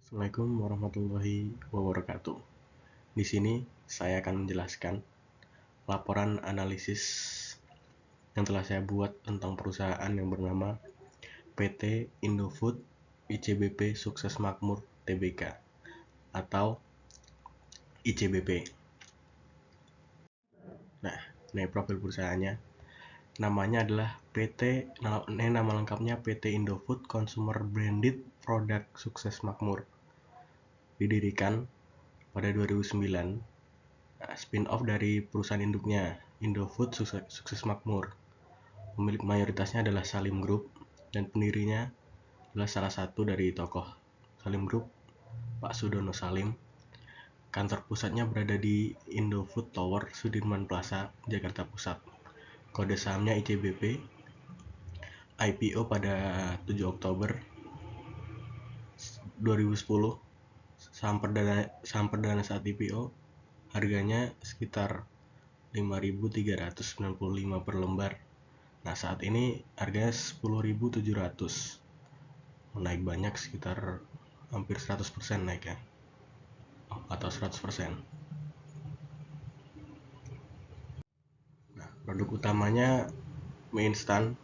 Assalamualaikum warahmatullahi wabarakatuh. Di sini saya akan menjelaskan laporan analisis yang telah saya buat tentang perusahaan yang bernama PT Indofood ICBP Sukses Makmur Tbk atau ICBP. Nah, ini profil perusahaannya. Namanya adalah nama lengkapnya PT Indofood Consumer Branded Product Sukses Makmur. Didirikan pada 2009, spin-off dari perusahaan induknya Indofood Sukses Makmur. Pemilik mayoritasnya adalah Salim Group dan pendirinya adalah salah satu dari tokoh Salim Group, Pak Sudono Salim. Kantor pusatnya berada di Indofood Tower, Sudirman Plaza, Jakarta Pusat. Kode sahamnya ICBP. IPO pada 7 Oktober 2010. Saham perdana saat IPO harganya sekitar 5.395 per lembar. Nah, saat ini harganya 10.700. Naik banyak, sekitar hampir 100% naik ya. Atau 100%. Nah, produk utamanya mie instan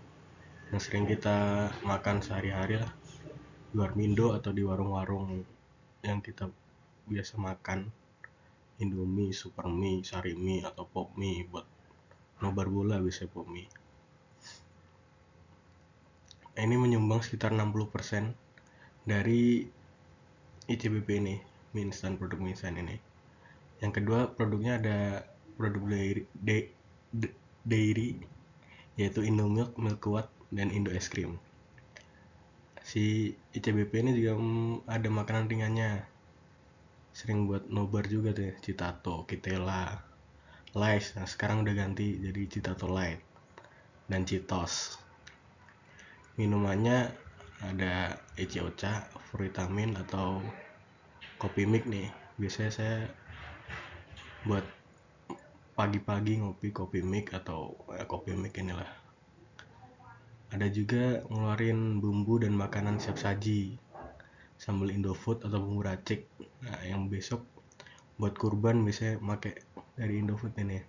yang sering kita makan sehari-hari lah. Di Warmindo atau di warung-warung yang kita biasa makan. Indomie, Supermie, Sarimi atau Popmie buat nobar bola biasanya Popmie. Ini menyumbang sekitar 60% dari ICBP ini, mie instan, produk mie instan ini. Yang kedua, produknya ada produk dairy yaitu Indomilk, Milkwat, dan Indo Es Krim. Si ICBP ini juga ada makanan ringannya, sering buat nobar juga tuh, Citato, Kitela, Lays. Nah, sekarang udah ganti jadi Citato Light dan Citos. Minumannya ada Ece Ocha, Vitamin atau kopi mik nih. Biasanya saya buat pagi-pagi ngopi kopi mik atau kopi mik inilah. Ada juga ngeluarin bumbu dan makanan siap saji, sambal Indofood atau bumbu racik. Nah, yang besok buat kurban biasanya pakai dari Indofood ini.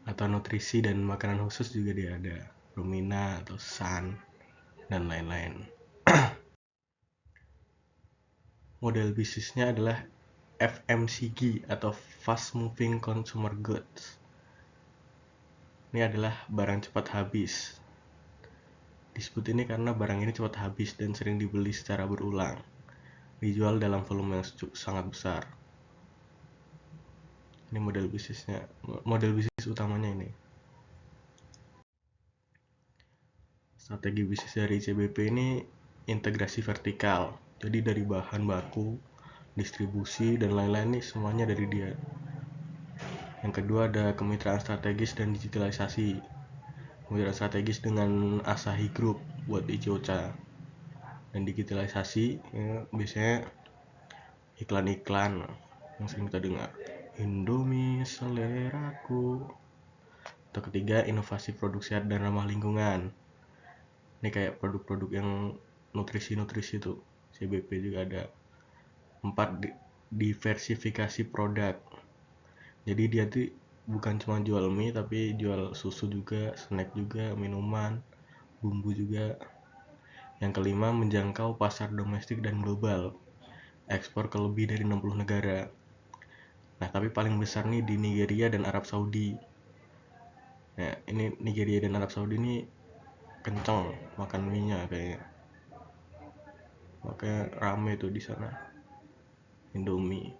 Atau nutrisi dan makanan khusus juga dia ada, Rumina atau San dan lain-lain. Model bisnisnya adalah FMCG atau Fast Moving Consumer Goods. Ini adalah barang cepat habis. Disebut ini karena barang ini cepat habis dan sering dibeli secara berulang. Dijual dalam volume yang sangat besar. Ini model bisnisnya, model bisnis utamanya ini. Strategi bisnis dari ICBP ini integrasi vertikal. Jadi dari bahan baku, distribusi dan lain-lain nih semuanya dari dia. Yang kedua ada kemitraan strategis dan digitalisasi. Kemitraan strategis dengan Asahi Group buat Ichi-Ocha. Dan digitalisasi ya, biasanya iklan-iklan yang sering kita dengar. Indomie seleraku. Atau ketiga, inovasi produk sehat dan ramah lingkungan. Ini kayak produk-produk yang nutrisi-nutrisi tuh. CBP juga ada. 4, diversifikasi produk. Jadi dia tuh bukan cuma jual mie tapi jual susu juga, snack juga, minuman, bumbu juga. Yang kelima, menjangkau pasar domestik dan global. Ekspor ke lebih dari 60 negara. Nah, tapi paling besar nih di Nigeria dan Arab Saudi. Nah, ini Nigeria dan Arab Saudi ini kenceng makan mie-nya kayaknya. Makanya rame tuh di sana. Indomie.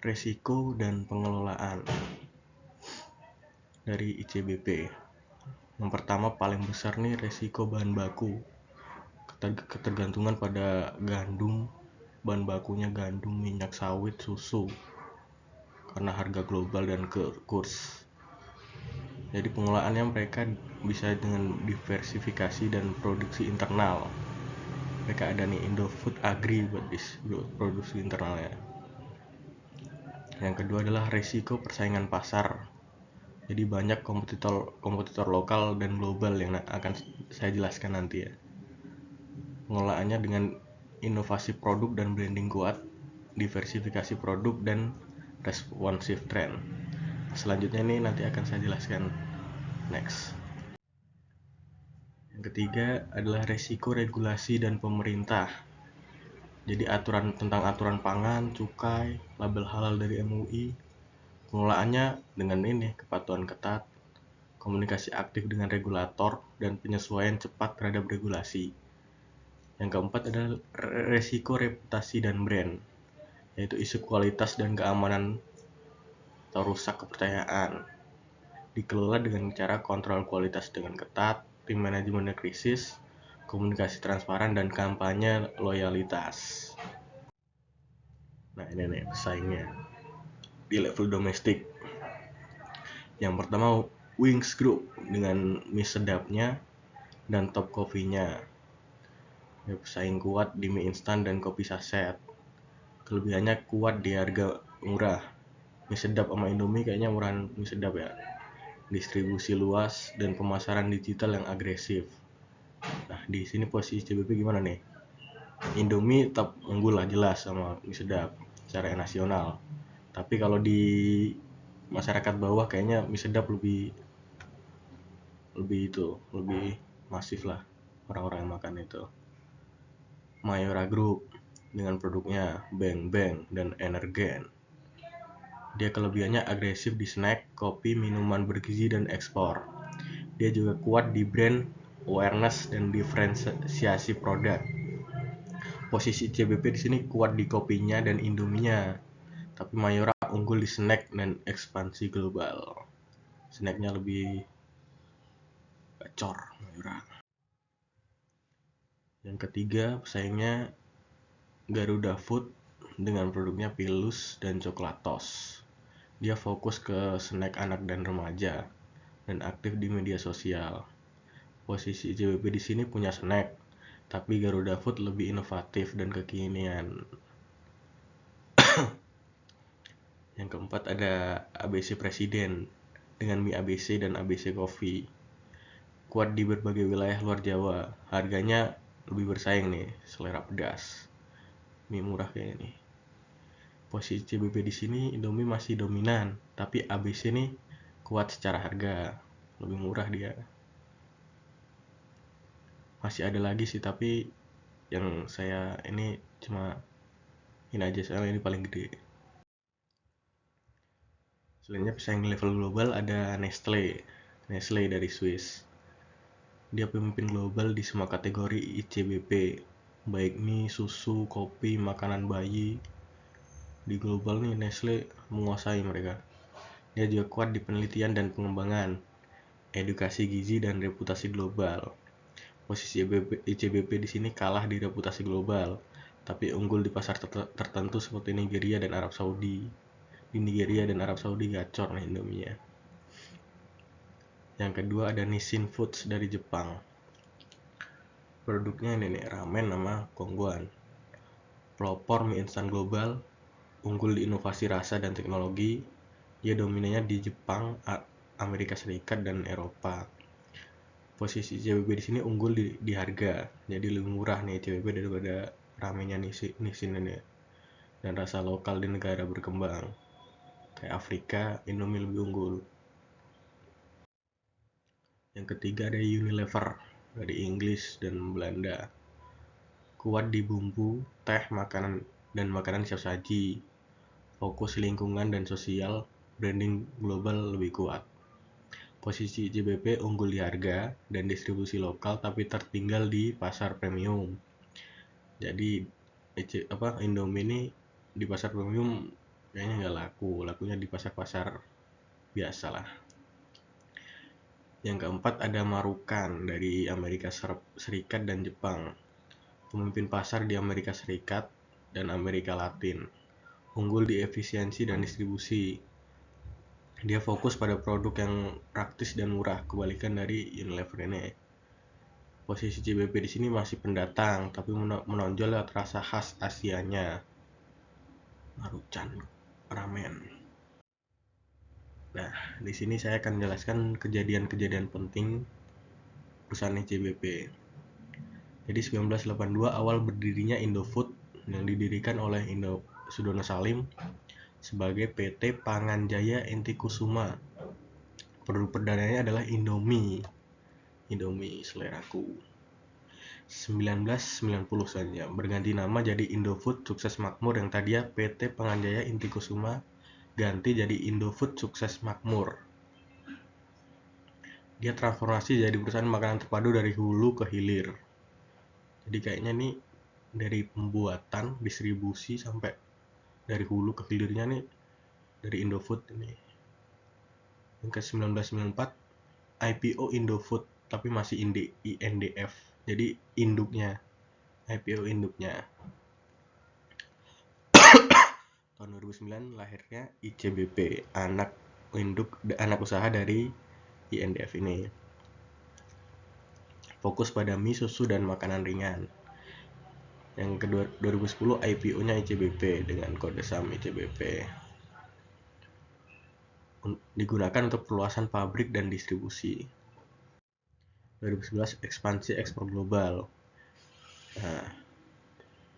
Resiko dan pengelolaan dari ICBP. Yang pertama paling besar nih resiko bahan baku. Ketergantungan pada gandum, bahan bakunya gandum, minyak sawit, susu. Karena harga global dan kurs. Jadi pengelolaannya mereka bisa dengan diversifikasi dan produksi internal. Mereka ada nih Indofood Agri buat produksi internalnya. Yang kedua adalah resiko persaingan pasar. Jadi banyak kompetitor lokal dan global yang akan saya jelaskan nanti ya. Pengelolaannya dengan inovasi produk dan branding kuat, diversifikasi produk dan responsive trend. Selanjutnya ini nanti akan saya jelaskan next. Yang ketiga adalah resiko regulasi dan pemerintah. Jadi tentang aturan pangan, cukai, label halal dari MUI. Pengelolaannya dengan kepatuhan ketat, komunikasi aktif dengan regulator, dan penyesuaian cepat terhadap regulasi. Yang keempat adalah resiko reputasi dan brand, yaitu isu kualitas dan keamanan atau rusak kepercayaan. Dikelola dengan cara kontrol kualitas dengan ketat, tim manajemen krisis, komunikasi transparan, dan kampanye loyalitas. Nah ini nih pesaingnya di level domestik. Yang pertama Wings Group dengan mie sedapnya dan Top Coffee-nya. Ya, pesaing kuat di mie instan dan kopi saset. Kelebihannya kuat di harga murah. Mie sedap sama Indomie kayaknya murahan mie sedap ya. Distribusi luas dan pemasaran digital yang agresif. Nah di sini posisi CBP gimana nih? Indomie tetap unggul lah jelas sama mie sedap secara nasional. Tapi kalau di masyarakat bawah kayaknya mie sedap lebih masif lah orang-orang yang makan itu. Mayora Group dengan produknya Bang Bang dan Energen. Dia kelebihannya agresif di snack, kopi, minuman bergizi, dan ekspor. Dia juga kuat di brand awareness dan diferensiasi produk. Posisi CBP di sini kuat di kopinya dan Indominya, tapi Mayora unggul di snack dan ekspansi global. Snacknya lebih gacor Mayora. Yang ketiga pesaingnya Garuda Food dengan produknya Pilus dan Coklatos. Dia fokus ke snack anak dan remaja dan aktif di media sosial. Posisi JBP di sini punya snack, tapi Garuda Food lebih inovatif dan kekinian. Yang keempat ada ABC Presiden dengan mie ABC dan ABC Coffee. Kuat di berbagai wilayah luar Jawa, harganya lebih bersaing nih, selera pedas. Mie murah kayak ini. Posisi CBP di sini Indomie masih dominan, tapi ABC nih kuat secara harga, lebih murah dia. Masih ada lagi sih, tapi yang saya ini cuma ini aja soalnya ini paling gede. Selanjutnya pesaing level global ada Nestle dari Swiss. Dia pemimpin global di semua kategori ICBP, baik mie, susu, kopi, makanan bayi. Di global nih Nestle menguasai mereka. Dia juga kuat di penelitian dan pengembangan, edukasi gizi dan reputasi global. Posisi ICBP di sini kalah di reputasi global, tapi unggul di pasar tertentu seperti Nigeria dan Arab Saudi. Di Nigeria dan Arab Saudi gacor nih Indominya. Yang kedua ada Nissin Foods dari Jepang. Produknya ini nih ramen sama kongguan. Pelopor mie instan global, unggul di inovasi rasa dan teknologi. Dia dominannya di Jepang, Amerika Serikat dan Eropa. Posisi CBB di sini unggul di harga, jadi lebih murah nih CBB daripada ramennya Nissin ini. Dan rasa lokal di negara berkembang kayak Afrika, Indomie lebih unggul. Yang ketiga ada Unilever dari Inggris dan Belanda. Kuat di bumbu, teh, makanan dan makanan siap saji. Fokus lingkungan dan sosial, branding global lebih kuat. Posisi JBP unggul di harga dan distribusi lokal tapi tertinggal di pasar premium. Jadi Indomie ini di pasar premium kayaknya nggak laku, lakunya di pasar-pasar biasa lah. Yang keempat ada Marukan dari Amerika Serikat dan Jepang. Pemimpin pasar di Amerika Serikat dan Amerika Latin. Unggul di efisiensi dan distribusi. Dia fokus pada produk yang praktis dan murah, kebalikan dari Unilever ini. Posisi CBP di sini masih pendatang, tapi menonjol lewat rasa khas Asianya. Maruchan ramen. Nah, di sini saya akan menjelaskan kejadian-kejadian penting perusahaan ICBP. Jadi 1982 awal berdirinya Indofood yang didirikan oleh Sudono Salim sebagai PT Panganjaya Intikusuma. Produk perdananya adalah Indomie seleraku. 1990 saja berganti nama jadi Indofood Sukses Makmur, yang tadinya PT Panganjaya Intikusuma ganti jadi Indofood Sukses Makmur. Dia transformasi jadi perusahaan makanan terpadu dari hulu ke hilir. Jadi kayaknya nih dari pembuatan, distribusi sampai dari hulu ke hilirnya nih dari Indofood ini. Yang ke 1994 IPO Indofood tapi masih INDF. Jadi induknya, IPO induknya. Tahun 2009 lahirnya ICBP, anak usaha dari INDF ini. Fokus pada mie, susu, dan makanan ringan. Yang kedua 2010 IPO-nya ICBP dengan kode saham ICBP. Digunakan untuk perluasan pabrik dan distribusi. 2011 ekspansi ekspor global. Nah,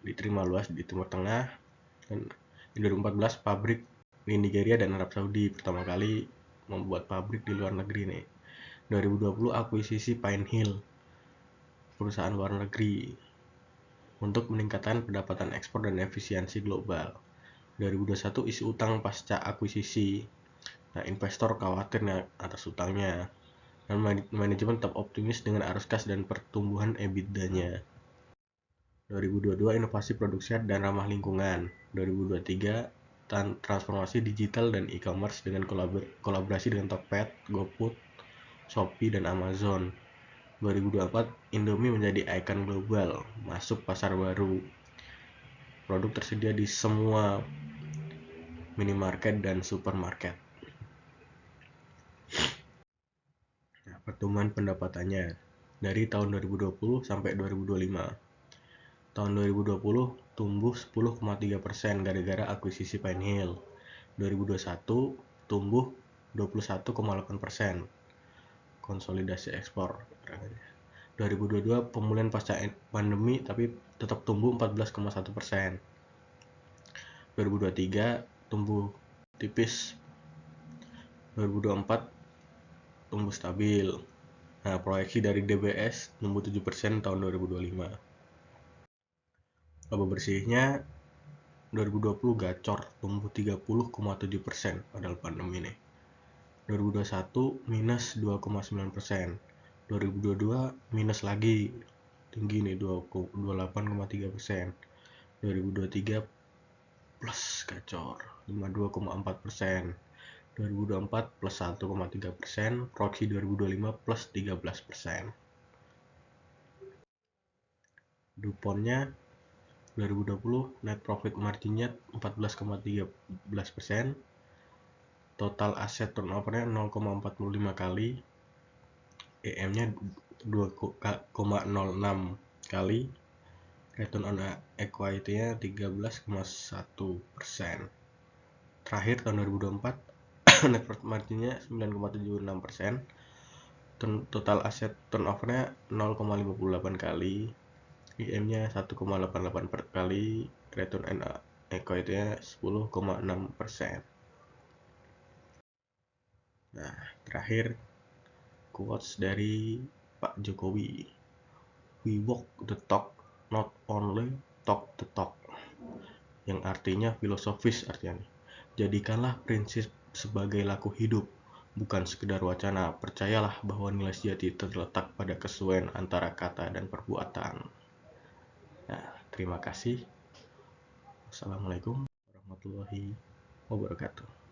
diterima luas di Timur Tengah. Dan di 2014 pabrik di Nigeria dan Arab Saudi pertama kali membuat pabrik di luar negeri nih. 2020 akuisisi Pine Hill, perusahaan luar negeri, untuk meningkatkan pendapatan ekspor dan efisiensi global. 2021 isi utang pasca akuisisi. Nah, investor khawatir atas utangnya. Dan manajemen tetap optimis dengan arus kas dan pertumbuhan EBITDA-nya. 2022 inovasi produk sehat dan ramah lingkungan. 2023 transformasi digital dan e-commerce dengan kolaborasi dengan Tokped, GoFood, Shopee, dan Amazon. 2024 Indomie menjadi ikon global, masuk pasar baru. Produk tersedia di semua minimarket dan supermarket. Nah, pertumbuhan pendapatannya dari tahun 2020 sampai 2025. Tahun 2020 tumbuh 10,3% gara-gara akuisisi Pine Hill. 2021 tumbuh 21,8%. Konsolidasi ekspor. 2022 pemulihan pasca pandemi tapi tetap tumbuh 14,1%. 2023 tumbuh tipis. 2024 tumbuh stabil. Nah, proyeksi dari DBS tumbuh 7% tahun 2025. Laba bersihnya 2020 gacor, tumbuh 30,7% padahal pandemi nih. 2021 minus 2,9%. 2022 minus lagi, tinggi nih 28,3%. 2023 plus gacor 52,4%. 2024 plus 1,3%. Proyeksi 2025 plus 13%. Duponnya 2020 net profit marginnya 14,13%. Total aset turnovernya 0,45 kali, EM-nya 2,06 kali, return on equity-nya 13,1%. Terakhir tahun 2024 net profit marginnya 9,76%, total aset turnovernya 0,58 kali, EM-nya 1,88 kali, return on equity-nya 10,6%. Nah, terakhir quotes dari Pak Jokowi. We walk the talk, not only talk the talk. Yang artinya filosofis artinya. Jadikanlah prinsip sebagai laku hidup, bukan sekedar wacana. Percayalah bahwa nilai sejati terletak pada kesesuaian antara kata dan perbuatan. Nah, terima kasih. Wassalamualaikum warahmatullahi wabarakatuh.